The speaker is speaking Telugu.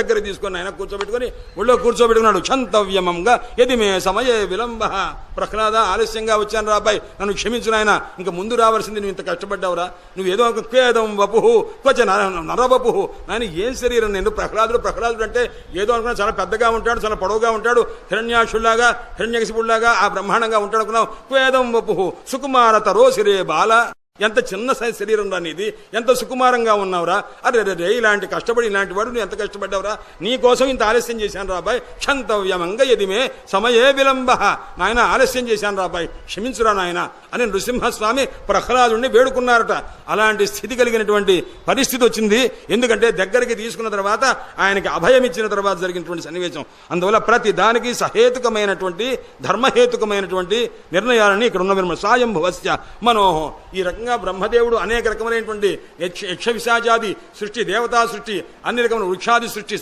దగ్గర తీసుకొని ఆయన కూర్చోబెట్టుకుని ఒళ్ళో కూర్చోబెట్టుకున్నాడు. క్షంతవ్యమంగా యది మే సమయే విలంబ. ప్రహ్లాద, ఆలస్యంగా వచ్చాను రా అబ్బాయి, నన్ను క్షమించు నాయన, ఇంకా ముందు రావాల్సింది, నువ్వు ఇంత కష్టపడ్డావురా, నువ్వు ఏదో ఒక క్వేదం వపుహు క్వచ నరవపుహు. నాయన ఏం శరీరం నేను? ప్రహ్లాదుడు అంటే ఏదో అనుకున్నా చాలా పెద్దగా ఉంటాడు, చాలా పొడవుగా ఉంటాడు, హిరణ్యాక్షుల్లాగా హిరణ్యకశిపుల్లాగా ఆ బ్రహ్మాండంగా ఉంటాడు అనుకున్నావు. క్వేదం వపుహు సుకుమారతరో శిరే బాల. ఎంత చిన్న శరీరం రా నీది, ఎంత సుకుమారంగా ఉన్నావురా. అరే రే, ఇలాంటి కష్టపడి ఇలాంటి వాడు నువ్వు ఎంత కష్టపడ్డావురా, నీ కోసం ఇంత ఆలస్యం చేశాను రా అబ్బాయి. క్షంతవ్యమంగ యదిమే సమయే విలంబ. నాయన ఆలస్యం చేశాను రా అబ్బాయి, క్షమించురా నాయన అని నృసింహస్వామి ప్రహ్లాదుడిని వేడుకున్నారట. అలాంటి స్థితి కలిగినటువంటి పరిస్థితి వచ్చింది. ఎందుకంటే దగ్గరికి తీసుకున్న తర్వాత, ఆయనకి అభయం ఇచ్చిన తర్వాత జరిగినటువంటి సన్నివేశం. అందువల్ల ప్రతి దానికి సహేతుకమైనటువంటి ధర్మహేతుకమైనటువంటి నిర్ణయాలని ఇక్కడ ఉన్న స్వయంభువస్య మనోహం. ఈ రకంగా బ్రహ్మదేవుడు అనేక రకమైనటువంటి యక్ష విశాజాది సృష్టి, దేవతా సృష్టి, అన్ని రకమైన వృక్షాది సృష్టి,